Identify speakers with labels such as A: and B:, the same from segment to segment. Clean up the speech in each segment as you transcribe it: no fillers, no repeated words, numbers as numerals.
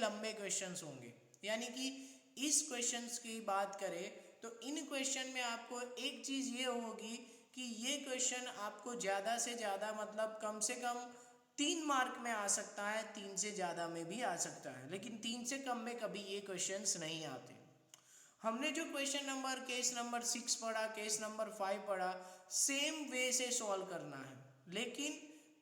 A: लंबे क्वेश्चंस होंगे। यानी कि इस क्वेश्चंस की बात करें तो इन क्वेश्चन में आपको एक चीज़ ये होगी कि ये क्वेश्चन आपको ज़्यादा से ज़्यादा मतलब कम से कम 3 मार्क में आ सकता है, 3 से ज़्यादा में भी आ सकता है, लेकिन 3 से कम में कभी ये क्वेश्चंस नहीं आते। हमने जो क्वेश्चन नंबर केस नंबर 6 पढ़ा, केस नंबर 5 पढ़ा, सेम वे से सॉल्व करना है, लेकिन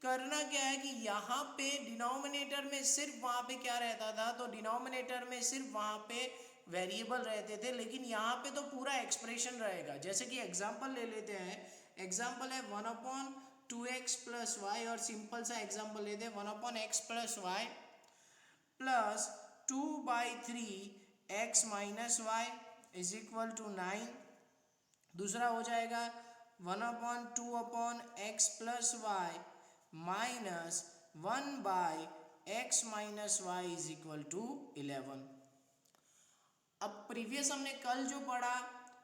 A: करना क्या है कि यहाँ पे डिनोमिनेटर में सिर्फ वहाँ पे क्या रहता था, तो डिनोमिनेटर में सिर्फ वहाँ पे वेरिएबल रहते थे, लेकिन यहाँ पे तो पूरा एक्सप्रेशन रहेगा। जैसे कि एग्जांपल ले लेते हैं, एग्जांपल है 1/2x प्लस वाई, और सिंपल सा एग्जांपल लेते हैं 1/x plus y plus 2/3x minus y is equal to 9। दूसरा हो जाएगा 1/2x plus y minus 1/x minus y is equal to 11। अब प्रीवियस हमने कल जो पढ़ा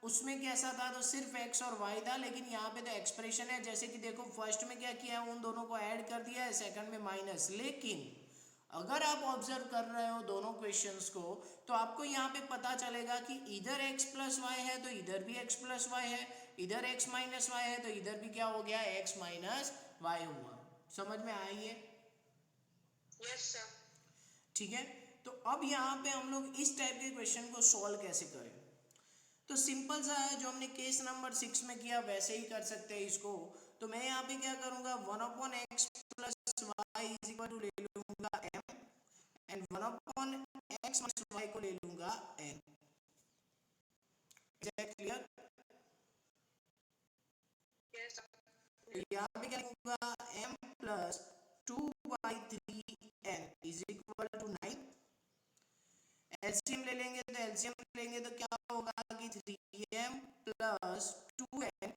A: उसमें कैसा था, तो सिर्फ x और y था, लेकिन यहाँ पे तो एक्सप्रेशन है। जैसे कि देखो फर्स्ट में क्या किया है, उन दोनों को ऐड कर दिया है, सेकंड में माइनस। लेकिन अगर आप ऑब्जर्व कर रहे हो दोनों क्वेश्चंस को, तो आपको यहाँ पे पता चलेगा कि इधर x प्लस वाई है तो इधर भी x प्लस वाई है, इधर x माइनस वाई है तो इधर भी क्या हो गया, x माइनस वाई हुआ। समझ में आई है?
B: Yes sir.
A: ठीक है, तो अब यहाँ पे हम लोग इस टाइप के क्वेश्चन को सॉल्व कैसे करें, तो सिंपल सा है, जो हमने केस नंबर 6 में किया वैसे ही कर सकते हैं इसको। तो मैं यहाँ पे क्या करूँगा, 1/x plus y is equal to ले लूँगा m, and 1/x minus Y को ले लूँगा n। Is that clear?
B: Yes sir.
A: तो यहाँ पे क्या लिखूँगा, m plus 2/3n is equal to 9। LCM ले लेंगे, तो एलसीएम लेंगे तो क्या होगा कि 3m plus 2n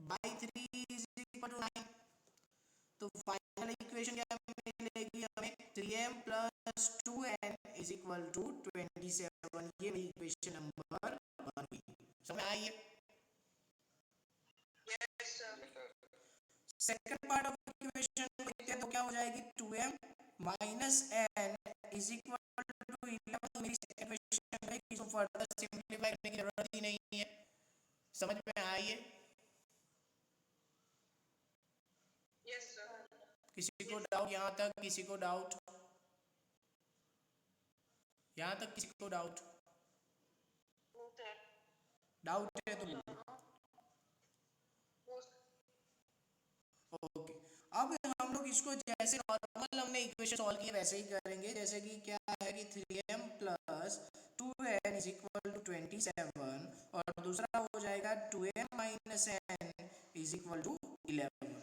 A: by 3 is equal to 9। तो फाइनल इक्वेशन क्या मिलेगी हमें, 3m plus 2n is equal to 27। ये मेरी इक्वेशन नंबर 1 हुई। समझ आई है?
B: Yes sir.
A: Second part of equation देखते हैं, तो क्या हो जाएगी, 2m minus n is equal to 11। मेरी सेकंड इक्वेशन है, इसको फर्दर सिंपलीफाई करने की जरूरत ही नहीं है। समझ में आई है?
B: Yes sir.
A: किसी को डाउट यहाँ तक, किसी को डाउट यहाँ तक, किसी को डाउट डाउट है तो बोलो। ओके, अब हम लोग इसको जैसे नॉर्मल हमने इक्वेशन सॉल्व की वैसे ही करेंगे। जैसे कि क्या है कि 3m plus 2n is equal to 27, और दूसरा हो जाएगा 2m minus n is equal to 11।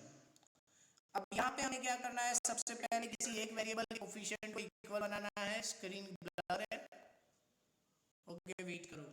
A: अब यहाँ पे हमें क्या करना है, सबसे पहले किसी एक वेरिएबल के कोफिशिएंट को इक्वल बनाना है। स्क्रीन ब्लर है, ओके वेट करो।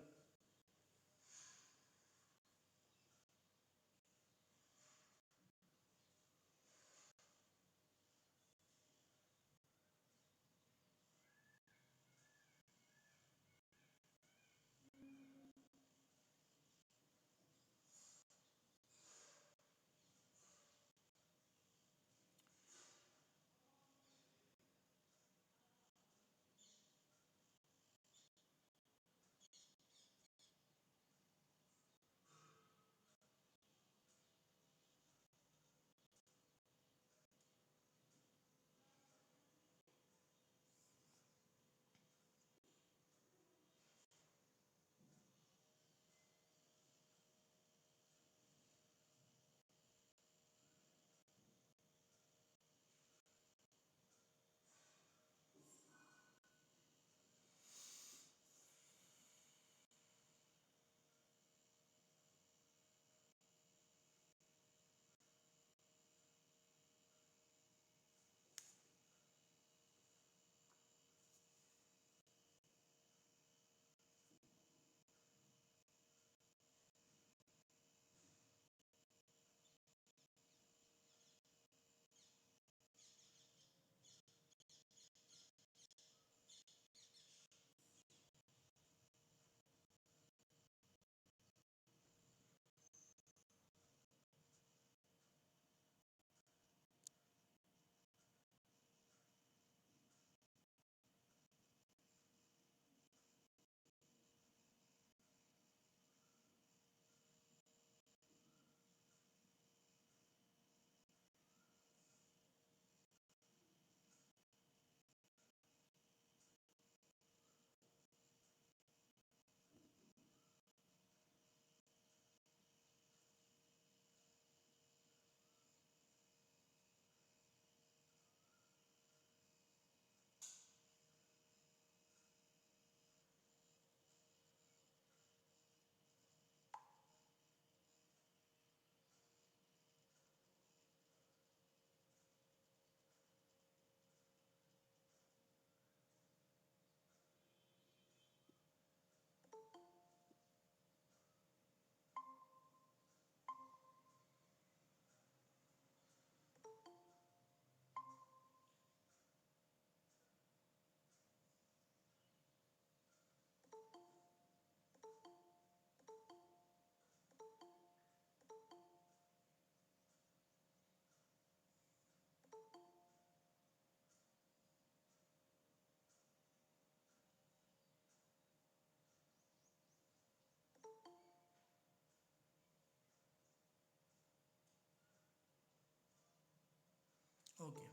A: ओके,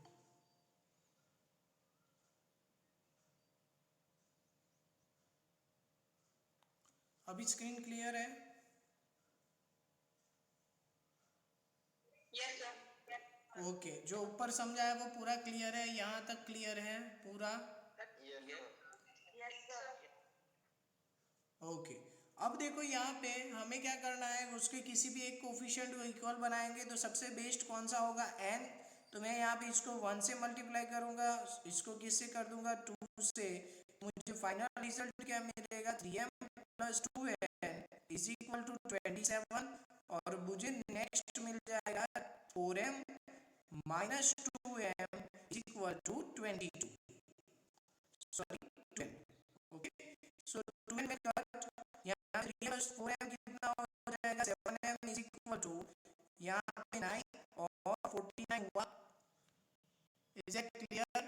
A: अभी स्क्रीन क्लियर है?
B: Yes, sir.
A: ओके, जो ऊपर समझाया वो पूरा क्लियर है? यहाँ तक क्लियर है पूरा?
B: Yes, sir.
A: ओके, अब देखो यहाँ पे हमें क्या करना है, उसके किसी भी एक कोफिशिएंट को इक्वल बनाएंगे तो सबसे बेस्ट कौन सा होगा? n। तो मैं यहाँ पे इसको 1 से मल्टीप्लाई करूँगा, इसको किससे कर दूंगा? 2 से। मुझे फाइनल रिजल्ट क्या मिलेगा? 3m plus 2n is equal to 27। और मुझे नेक्स्ट मिल जाएगा 4m minus 2m is equal to 22, sorry 12। Okay, so 12 में कट, यहाँ 3m प्लस 4m कितना हो जाएगा? 7m इज इक्वल टू यहाँ पे 9 और 49 हुआ। Is it clear?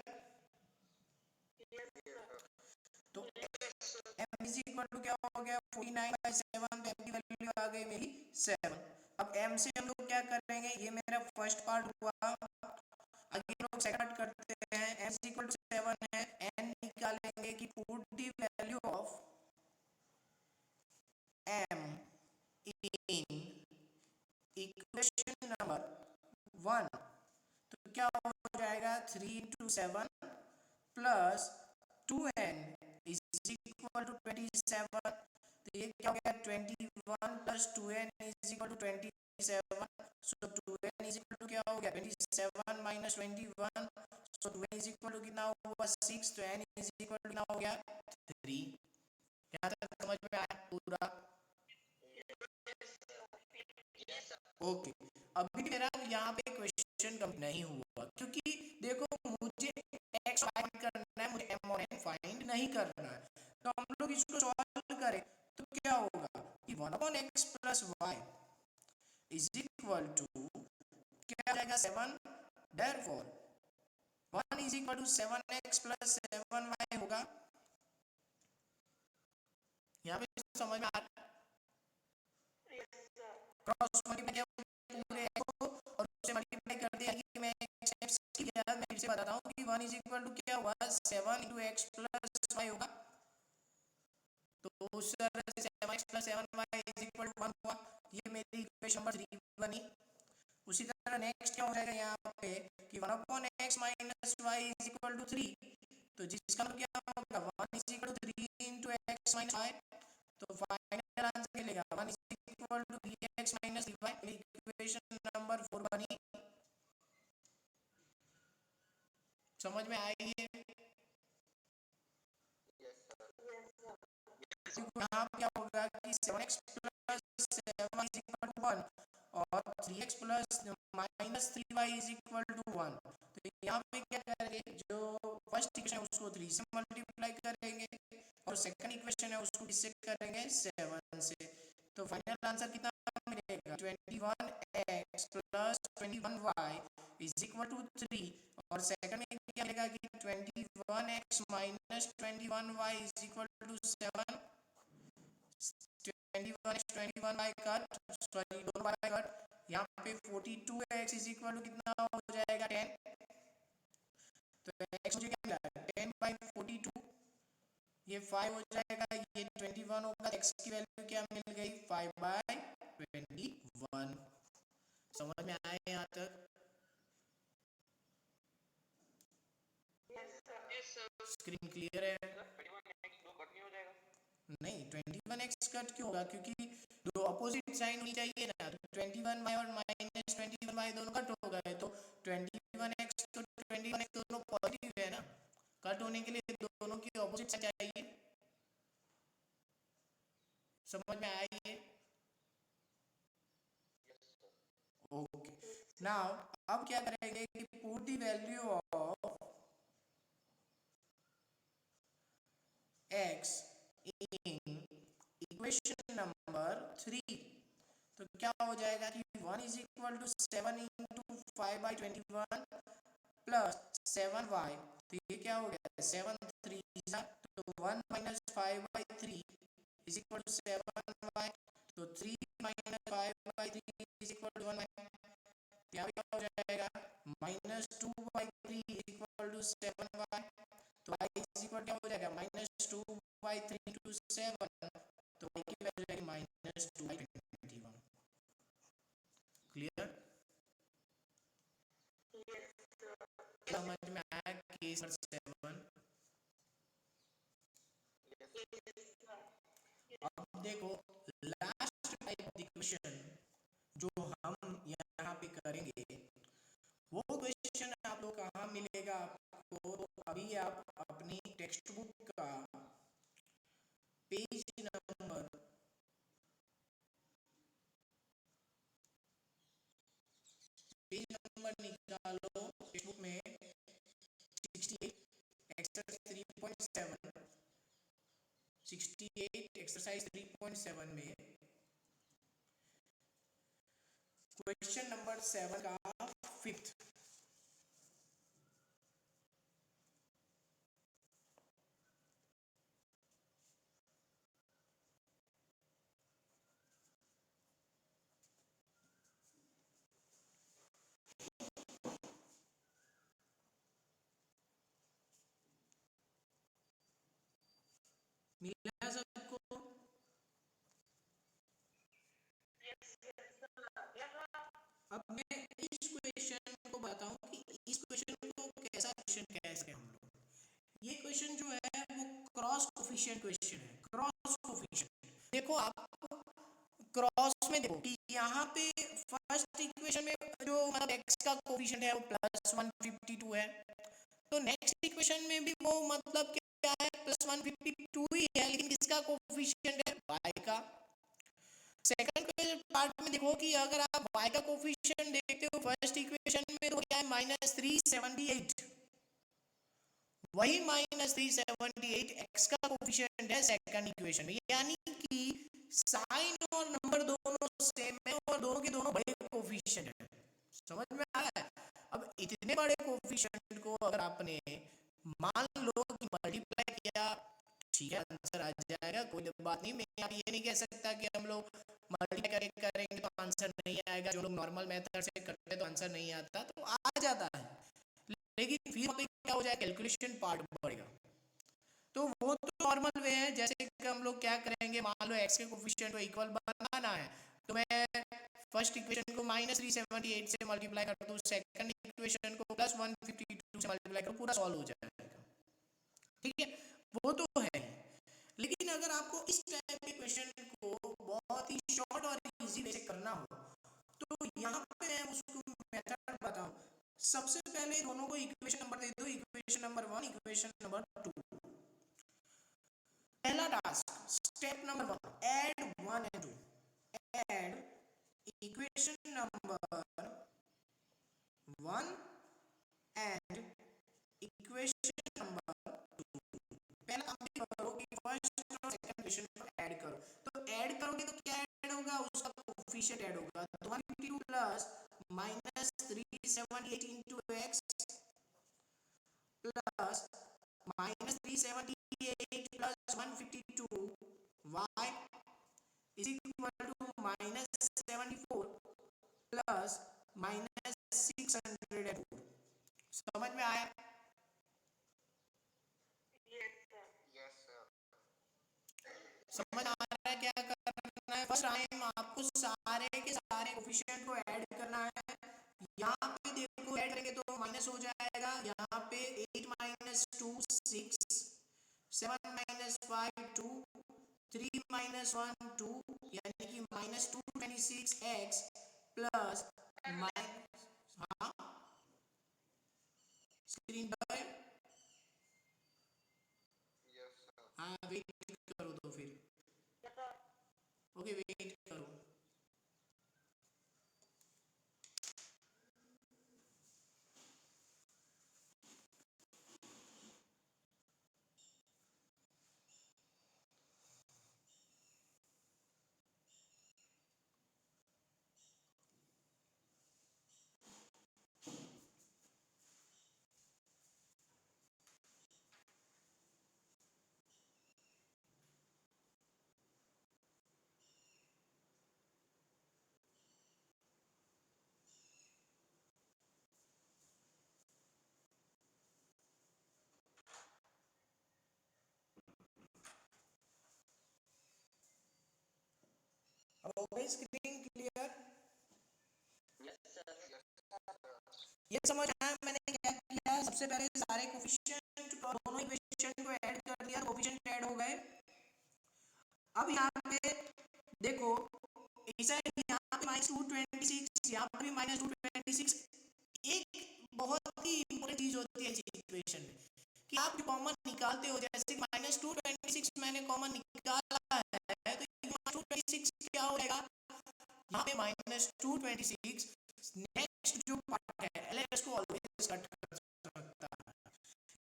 A: तो m इज इक्वल टू क्या हो गया? 49/7। तो m की वैल्यू आ गई मेरी 7। अब m से हम लोग क्या करेंगे? ये मेरा फर्स्ट पार्ट हुआ, आगे लोग सेकंड पार्ट करते हैं। m इज इक्वल टू 7 है, n निकालेंगे कि put the value of m in equation number 1। तो क्या हो जाएगा? 3 into 7 plus 2n is equal to 27। तो ये क्या हो गया? 21 plus 2n is equal to 27। So 2n is equal to क्या हो गया? 27 minus 21। So 2n is equal to कितना हुआ? 6। तो n इज इक्वल टू कितना हो गया? 3। यहाँ तक समझ में आया पूरा? ओके, अभी मेरा यहाँ पे क्वेश्चन कम नहीं हुआ, क्योंकि देखो मुझे x फाइंड करना है, मुझे m और n फाइंड नहीं करना है। तो हम लोग इसको सॉल्व करें तो क्या होगा कि 1/x plus y is equal to क्या आ जाएगा? 7। Therefore 1 is equal to 7x plus 7y होगा। यहाँ पे समझ में आ रहा है? क्रॉस मल्टीप्लाई किया पूरे x को और उससे मल्टीप्लाई कर दिया कि मैं x किया। मैं फिर से बताता हूँ कि 1 इज इक्वल टू क्या हुआ? 7 इंटू x प्लस y होगा। तो उस तरह से 7x plus 7y is equal to 1 हुआ। ये मेरी इक्वेशन नंबर 3 बनी। उसी तरह नेक्स्ट क्या हो जाएगा यहाँ पे कि 1/x minus y is equal to 3। तो जिसका मतलब क्या होगा? 1 is equal to 3 into x minus y। तो फाइनल आंसर मिलेगा 1 is equal to 3x minus 3y। Equation number 4 बनी। समझ में आई है? यहाँ क्या होगा कि 7x plus 7y is equal to 1 और 3x plus minus 3y is equal to 1। तो यहाँ पे क्या करेंगे? जो फर्स्ट इक्वेशन है उसको 3 से मल्टीप्लाई करेंगे और सेकंड इक्वेशन है उसको किससे करेंगे? 7 से। तो फाइनल आंसर कितना मिलेगा? 21x plus 21y is equal to 3। और सेकंड में क्या मिलेगा कि 21x minus 21y is equal to 7। 21x 21y cut, sorry दोनों y कट। यहाँ पे 42x इज इक्वल टू कितना हो जाएगा? 10। तो x मुझे क्या मिला? 10/42। ये 5 हो जाएगा, ये 21 होगा। x की वैल्यू क्या मिल गई? 5/21। समझ में आए यहाँ तक?
B: Yes, sir.
A: स्क्रीन क्लियर है? नहीं, 21x कट क्यों होगा? क्योंकि दो अपोजिट साइन होनी चाहिए ना। तो 21y और माइनस 21y दोनों कट हो गए, तो 21x तो 21x दोनों पॉजिटिव है ना। कट होने के लिए दोनों की अपोजिट साइन चाहिए। समझ में आई है? ओके, नाउ अब क्या करेंगे कि put the value of x in equation number 3। तो क्या हो जाएगा कि 1 is equal to 7 into 5/21 plus 7y। तो ये क्या हो गया? 7 3 तो 1 minus 5/3 is equal to 7y। तो 3 माइनस 5/3 इज इक्वल टू 1। यहाँ पे क्या हो जाएगा, -2/3 इक्वल टू 7y, तो y इज इक्वल क्या हो जाएगा, -2/3 टू 7, तो y की वैल्यू जाएगी -2/21। क्लियर? समझ में आया केस नंबर 7? अब देखो लास्ट टाइप ऑफ इक्वेशन जो हम यहाँ पे करेंगे, वो क्वेश्चन आप लोग कहाँ मिलेगा आपको, तो अभी आप अपनी टेक्स्ट बुक का पेज नंबर निकालो टेक्स्ट बुक में 68 एक्सरसाइज 3.7, 68 एक्सरसाइज 3.7 में क्वेश्चन नंबर 7 का फिफ्थ। मिला सबको? अब मैं इस क्वेश्चन को बताऊं कि इस क्वेश्चन को कैसा क्वेश्चन कह सकते हैं हम लोग। ये क्वेश्चन जो है वो क्रॉस कोफिशिएंट क्वेश्चन है। क्रॉस कोफिशिएंट देखो आप क्रॉस में देखो कि यहाँ पे फर्स्ट इक्वेशन में जो मतलब x का कोफिशिएंट है वो +152 है, तो नेक्स्ट इक्वेशन में भी वो मतलब क्या है, +152 ही है, लेकिन किसका कोफिशिएंट है, y का। सेकंड पार्ट में देखो कि अगर आप y का कोफिशिएंट देखते हो फर्स्ट इक्वेशन में तो क्या है, -378, वही -378 x का कोफिशिएंट है सेकंड इक्वेशन में, यानी कि साइन और नंबर दोनों सेम है और दोनों के दोनों बड़े कोफिशिएंट है। समझ में आ रहा है? अब इतने बड़े कोफिशिएंट को अगर आपने मान लो कि मल्टीप्लाई किया, ठीक है आंसर आ जाएगा, कोई बात नहीं। मैं आप ये नहीं कह सकता कि हम लोग मल्टीप्लाई करेंगे तो आंसर नहीं आएगा, जो लोग नॉर्मल मेथड से करते हैं तो आंसर नहीं आता, तो आ जाता है, लेकिन फिर क्या हो जाए, कैलकुलेशन पार्ट बढ़ेगा। तो वो तो नॉर्मल वे है, जैसे कि हम लोग क्या करेंगे, मान लो x के कोफिशिएंट को इक्वल बनाना है, तो मैं फर्स्ट इक्वेशन को -378 से मल्टीप्लाई कर दूं, सेकंड इक्वेशन को +152 से मल्टीप्लाई करूं, पूरा सॉल्व हो जाएगा। ठीक है, वो तो है। लेकिन अगर आपको इस टाइप के क्वेश्चन को बहुत ही शॉर्ट और इजी वे से करना हो, तो यहाँ पे मैं उसको मेथड बताऊं। सबसे पहले दोनों को इक्वेशन नंबर दे दो, इक्वेशन नंबर 1, इक्वेशन नंबर 2। पहला task, step number 1, add 1 and 2, add equation number 1 and equation number 2। पहला काम भी करो कि फर्स्ट और सेकंड इक्वेशन को ऐड करो, तो ऐड करोगे तो क्या ऐड होगा, उसका कोफिशिएंट ऐड होगा, तो 152 plus -378 into x plus -378 plus 152 y is equal to -74 plus -604। समझ में आया? समझ आ रहा है क्या करना है? फर्स्ट टाइम आपको सारे के सारे कोफिशिएंट को ऐड करना है। यहाँ पे देखो ऐड करेंगे तो माइनस हो जाएगा, यहाँ पे 8 - 2 6, 7 - 5 2, 3 - 1 2, यानी कि -226x प्लस हाँ स्क्रीन पर, हाँ वेट करो तो फिर, ओके वेट करो। My screen clear?
B: Yes, sir.
A: ये समझ आया मैंने क्या किया? सबसे पहले सारे कोफिशिएंट को दोनों इक्वेशन को ऐड कर दिया, कोफिशिएंट ऐड हो गए। अब यहाँ पे देखो ऐसा है कि यहाँ पे -226, यहाँ पे भी -226। एक बहुत ही इंपॉर्टेंट चीज होती है इस इक्वेशन में कि आप जो कॉमन निकालते हो, जैसे -226 मैंने कॉमन निकाला है, तो -226 क्या हो जाएगा? यहाँ पे -226, नेक्स्ट जो पार्ट है एलएस को ऑलवेज कट कर सकता है,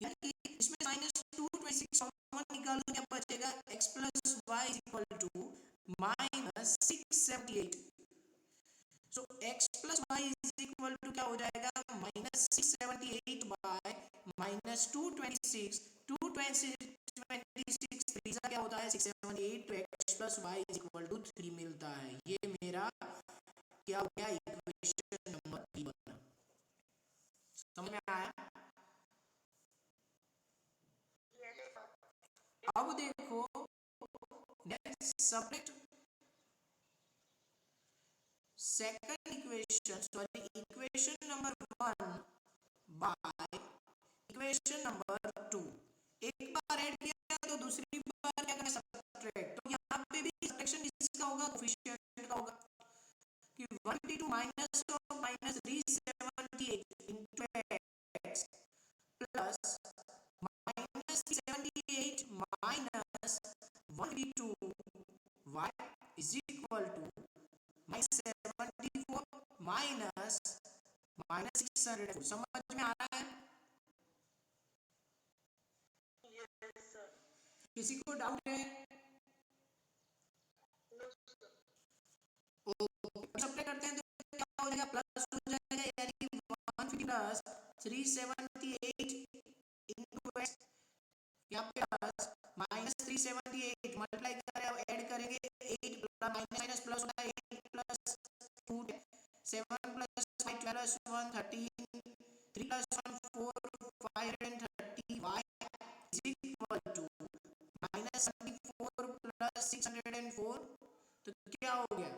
A: यानी कि इसमें -226 कॉमन निकाल लो, क्या बचेगा? x + y = -678। सो x + y = क्या हो जाएगा? -678 बाय -226। 226 तीसरा क्या होता है? 678। तो x + y = 3 मिलता है। ये मेरा क्या हो गया? इक्वेशन नंबर 3 बना। समझ में आया? अब देखो next subject second equation, sorry equation number 1 by equation number 2। एक बार ऐड किया तो दूसरी बार क्या करना? सब्ट्रैक्ट। तो यहाँ पे भी सब्ट्रैक्शन किसका होगा? कोफिशिएंट का होगा कि 152 minus of -378 into x plus -378 minus 152 y is equal to -74 minus -604। समझ में आ रहा है?
B: Yes, sir.
A: किसी को डाउट है?
B: No, sir.
A: सब्ट्रैक्ट करते हैं तो क्या हो जाएगा? प्लस हो जाएगा, यानी कि 150 प्लस 378 इनटू x, यहाँ पे प्लस -378 मल्टीप्लाई करें, ऐड करेंगे 8 प्लस माइनस प्लस होता है 8 plus 2 7 plus 5 12 1 13 3 plus 1 4 530 y is equal to -74 plus 604। तो क्या हो गया?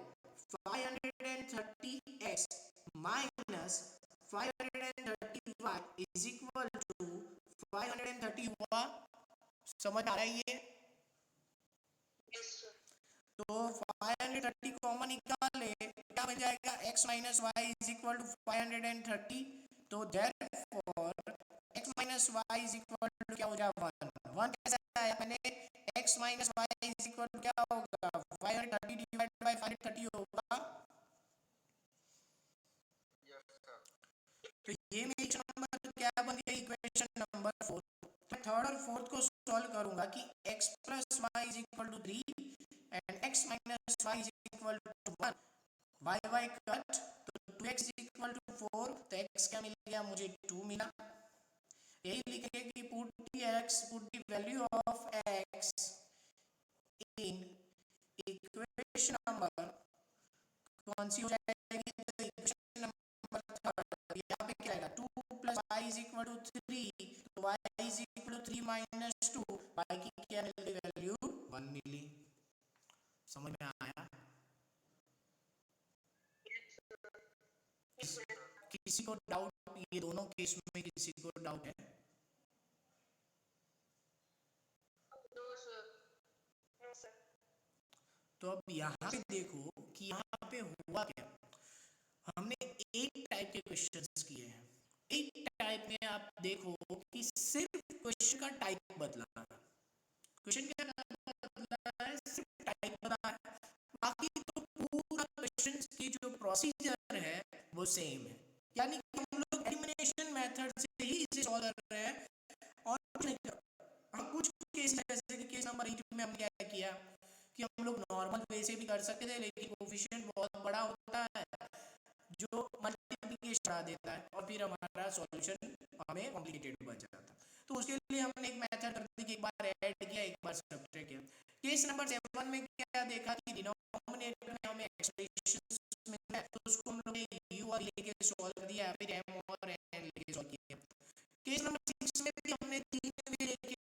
A: 530x minus 530y is equal to 530y। समझ आ रहा है ये?
B: Yes, sir.
A: तो 530 कॉमन निकाले, क्या बन जाएगा? x minus y is equal to 530। तो therefore x minus y is equal to क्या हो जाएगा? 1 कैसे आया? मैंने x minus y is equal to क्या होगा? 530 डिवाइडेड बाय 530 होगा।
B: Yes, sir.
A: तो ये मेरी नंबर क्या बन गई? Equation number 4। तो थर्ड और फोर्थ को सॉल्व करूंगा कि x plus y is equal to 3 and x minus y is equal to 1। y cut, तो 2x इज इक्वल टू 4। तो x क्या मिल गया मुझे? 2 मिला। यही लिखेंगे कि put the value of x in equation number कौन सी हो जाएगी? तो इक्वेशन नंबर थर्ड, यहाँ पे क्या आएगा? 2 plus y is equal to 3। तो y is equal to 3 minus 2, y की क्या मिली? वैल्यू 1 मिली। समझ में आया? किसी को डाउट? ये दोनों केस में किसी को डाउट है?
B: No, sir. No, sir.
A: तो अब यहाँ पे देखो कि यहाँ पे हुआ क्या। हमने 8 टाइप के क्वेश्चंस किए हैं। 8 टाइप में आप देखो कि सिर्फ क्वेश्चन का टाइप बदला है। क्वेश्चन क्या बदला है? सिर्फ टाइप बदला है। बाकी तो पूरा क्वेश्चन की जो प्रोसीजर है वो सेम है, यानी कि हम लोग एलिमिनेशन मेथड से ही इसे सॉल्व कर रहे हैं और कुछ नहीं कर। हम कुछ केस जैसे कि केस नंबर 8 में हमने क्या किया कि हम लोग नॉर्मल वे से भी कर सकते थे, लेकिन कोफिशिएंट बहुत बड़ा होता है जो मल्टीप्लिकेशन बढ़ा देता है और फिर हमारा सॉल्यूशन हमें कॉम्प्लिकेटेड बन जाता है। तो उसके लिए हमने एक मेथड कर दी कि एक बार ऐड किया, एक बार सब्ट्रैक्ट किया। केस नंबर 7 में क्या देखा कि डिनोमिनेटर में हमें एक्सप्रेशंस मिला है, तो उसको हम लोग ने u और लेके सॉल्व कर दिया, फिर m और n लेके सॉल्व किया। केस नंबर 6 में भी हमने 3 वे लेके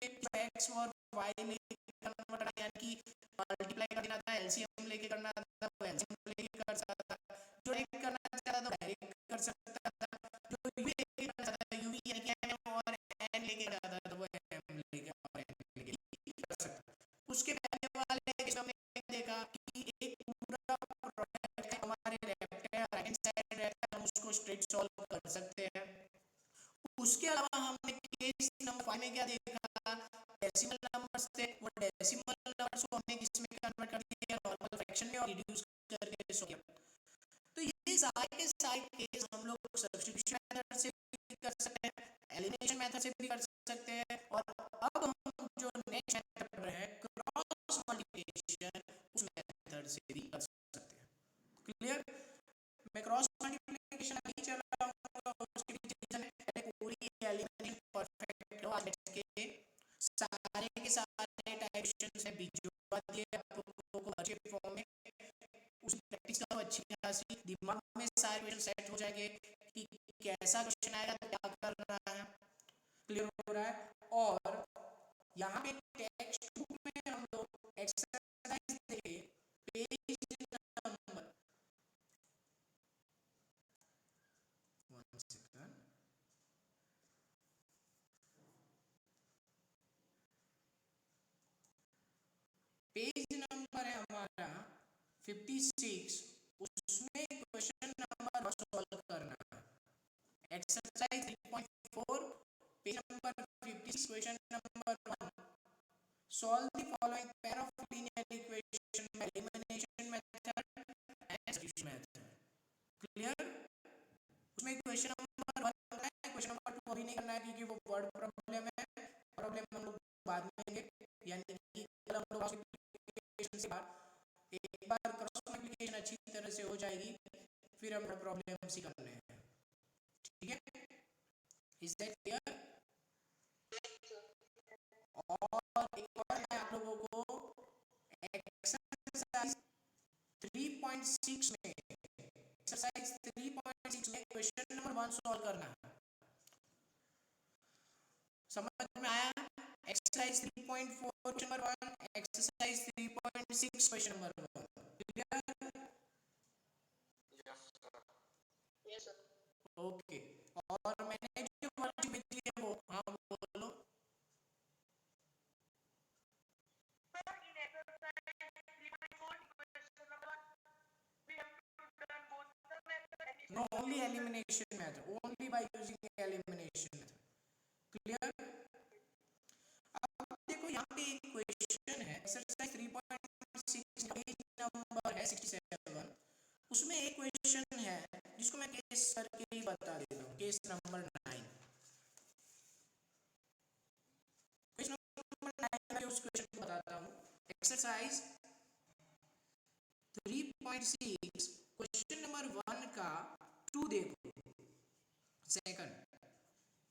A: x और y लेके कन्वर्ट, यानी कि मल्टीप्लाई कर देना था, एलसीएम लेके करना था वो एलसीएम लेके कर सकता था, जो डायरेक्ट करना चाहता था डायरेक्ट कर सकता था, जो यूवी लेके करना चाहता था यूवी यानी कि एम और एन लेके जाता था वो एम लेके और एन लेके कर सकता। उसके पहले वाले केस में हमने देखा कि एक पूरा प्रोडक्ट है हमारे रेक्टेंगल राइट हैंड साइड रहता है, हम उसको स्ट्रेट सॉल्व कर सकते हैं। उसके अलावा हमने केस नंबर 5 में क्या देखा, डेसिमल नंबर्स थे, वो डेसिमल नंबर्स को हमने किस में कन्वर्ट कर दिया, नॉर्मल फ्रैक्शन में, और रिड्यूस करके सो किया। तो ये सारे के सारे केस हम लोग सब्स्टिट्यूशन मेथड से भी कर सकते हैं, एलिमिनेशन मेथड से भी कर सकते हैं, और अब हम जो नेक्स्ट मेथड पढ़ रहे हैं क्रॉस मल्टीप्लिकेशन, उस मेथड से भी कर सकते हैं। क्लियर? मैं क्रॉस मल्टीप्लिकेशन नहीं चल रहा हूँ, उसके पीछे रीजन है, पहले पूरी एलिमिनेशन परफेक्ट लो, आज के सारे के सारे टाइप्स है भिजवा दिए आपको को अच्छे फॉर्म में, उस प्रैक्टिस करो अच्छी खासी, दिमाग में सारे क्वेश्चन सेट हो जाएंगे कि कैसा क्वेश्चन आएगा तो क्या करना है। क्लियर हो रहा है? और यहाँ पे टेक्स्ट बुक में हम लोग एक्सरसाइज देंगे, page number 1 second, page number है हमारा 56, उसमें क्वेश्चन नंबर सॉल्व करना है, exercise 3.4 page number 56 question number 1, solve the following pair of linear equation by elimination method and substitution method. Clear? उसमें क्वेश्चन नंबर 1 करना है, क्वेश्चन नंबर 2 अभी नहीं करना है क्योंकि वो वर्ड प्रॉब्लम है, प्रॉब्लम हम लोग बाद में लेंगे, यानी कि कल हम लोग मल्टीप्लिकेशन से बाद एक बार क्रॉस मल्टीप्लिकेशन अच्छी तरह से हो जाएगी, फिर हम प्रॉब्लम सी करने हैं। ठीक है? Is that clear? और एक और मैं आप लोगों को एक्सरसाइज 3.6 में, एक्सरसाइज 3.6 में क्वेश्चन नंबर 1 सॉल्व करना है। समझ में आया? Exercise 3.4 question number 1, exercise 3.6 question number 1। Clear?
B: Yes sir.
A: Okay, और मैंने जो वर्ड भेजी है वो, हाँ बोलो। No, only elimination method, only by using elimination method. Clear? अब देखो यहाँ पे एक क्वेश्चन है, एक्सरसाइज 3.6 पेज नंबर है 67, उसमें एक क्वेश्चन है जिसको मैं केस करके ही बता देता हूँ, केस नंबर 9। केस नंबर 9 में उस क्वेश्चन को बताता हूँ, एक्सरसाइज 3.6 क्वेश्चन नंबर 1 का 2 देखो, सेकंड,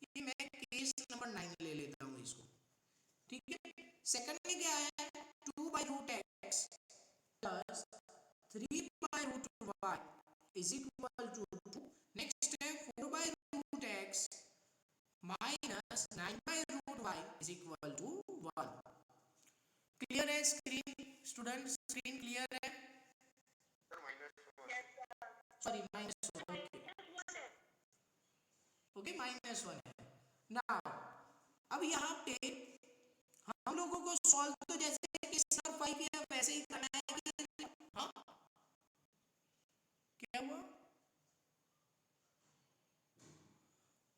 A: ये मैं केस नंबर 9 ले लेता हूँ इसको। ठीक है? सेकंड में क्या है, 2 by root x plus 3 by root y is equal to 2। Next है 4 by root x minus 9 by root y is equal to 1। Clear है स्क्रीन? स्टूडेंट स्क्रीन क्लियर है? सॉरी -1, ओके -1 है ना। अब यहाँ पे हम लोगों को सॉल्व तो जैसे कि सर 5 किया वैसे ही करना है। हाँ क्या हुआ?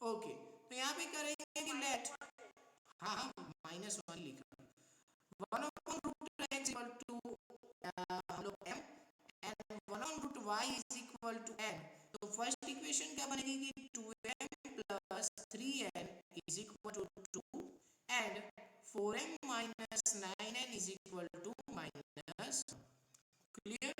A: ओके, तो यहाँ पे करेंगे कि लेट, हाँ -1 लिखा, 1 upon root x equal to हम लोग m and 1 on root y is equal to n। तो फर्स्ट इक्वेशन क्या बनेगी कि 2m plus 3n is equal to 2 and 4m minus 9n is equal to minus. Clear?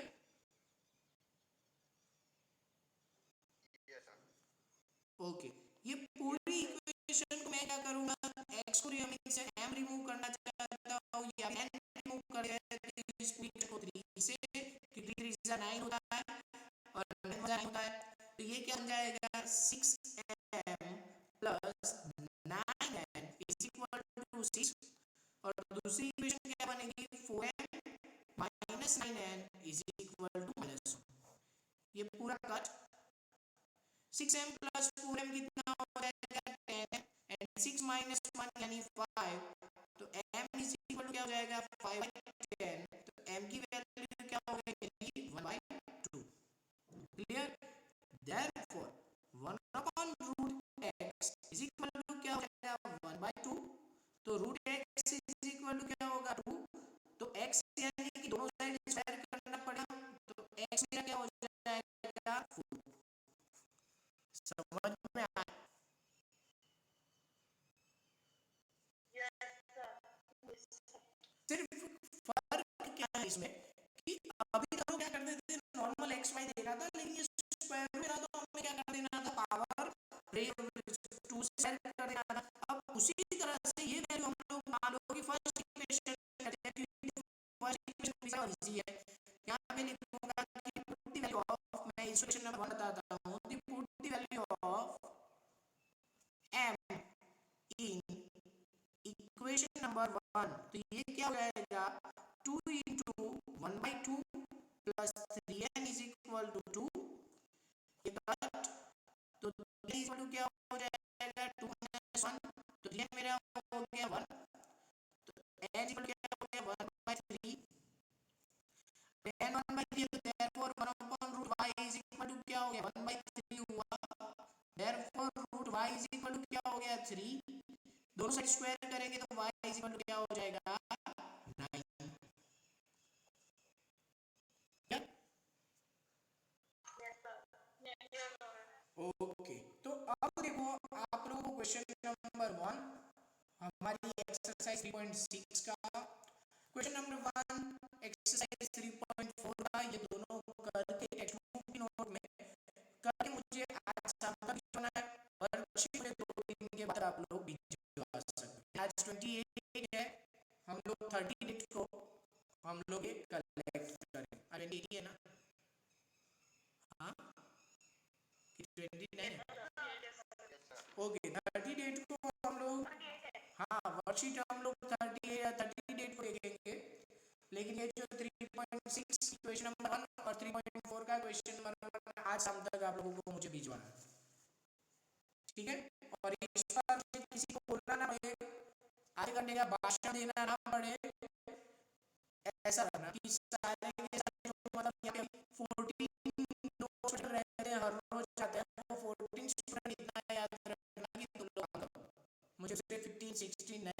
A: Okay, ये पूरी equation को मैं क्या करूंगा, x को से m रिमूव करना चाहता हूँ या n रिमूव कर देते हैं इस पूरी को 3 से, क्योंकि 3 से 9 होता है और 9 होता है, तो ये क्या बन जाएगा 6m plus 9n is equal to 6, और दूसरी इक्वेशन क्या बनेगी 4m माइनस 9n इज पूरा कट 6m प्लस 4m कितना हो जाएगा 10 एंड 6 माइनस 1 यानी 5 तो m इज इक्वल टू क्या हो जाएगा 5/10 तो m की वैल्यू क्या हो जाएगी 1/2 clear therefore 1 upon root x is equal to क्या हो जाएगा 1/2 तो root x is equal to क्या होगा 2 तो x यानी कि दोनों साइड स्क्वायर करना पड़ेगा तो x मेरा क्या हो जाएगा 4 समझ में आया सिर्फ फर्क क्या है इसमें कि अभी तो क्या करते थे नॉर्मल एक्स वाई देखा था लेकिन ये स्क्वायर में था तो हमें क्या कर देना था पावर 2 से सेट कर देना था अब उसी तरह से ये वैल्यू हम लोग मान लो कि फर्स्ट इक्वेशन करते हैं क्योंकि फर्स्ट इक्वेशन हमेशा इजी है यहां पे लिखूंगा कि पुट द वैल्यू ऑफ मैं इक्वेशन नंबर 1 बताता हूं the put the value of m in equation number 1 तो ये क्या हो जाएगा 2 into 1/2 plus 3n is equal to 2 ये कट तो 3 इक्वल टू क्या हो जाएगा 2 minus 1 तो 3n मेरा हो गया 1 तो n इक्वल क्या हो गया 1/3 n 1/3 तो therefore 1 upon root y is equal to क्या हो गया 1/3 हुआ therefore root y is equal to क्या हो गया 3 दोनों साइड स्क्वायर करेंगे तो y इज इक्वल टू क्या हो जाएगा 9 ओके तो अब देखो आप लोगों को क्वेश्चन नंबर 1 हमारी एक्सरसाइज 3.6 का क्वेश्चन नंबर 1 एक्सरसाइज 3.4 का ये दोनों करके टेक्स्ट बुक की नोट में करके मुझे आज शाम तक भिजवाना है वर्कशीट में 2 दिन के बाद आप लोग भिजवा सकते हैं आज 28 है हम लोग 30 डेट को हम लोग ये कलेक्ट करें अरे 80 है ना हाँ 29 है ओके 30 डेट को हम लोग हाँ वर्कशीट हम लोग 30 या 30 डेट को देखेंगे लेकिन ये जो 3.6 क्वेश्चन नंबर 1 और 3.4 का क्वेश्चन नंबर 1 आज शाम तक आप लोगों को मुझे भिजवाना है ठीक है और इस बार किसी को बोलना ना पड़े आधे घंटे का भाषण देना ना पड़े ऐसा करना कि सारे के सारे जो मतलब यहाँ पे 14 लोग स्टूडेंट रहते हैं हर रोज जाते हैं वो 14 स्टूडेंट इतना याद रखना कि तुम लोग मुझे सिर्फ 15 16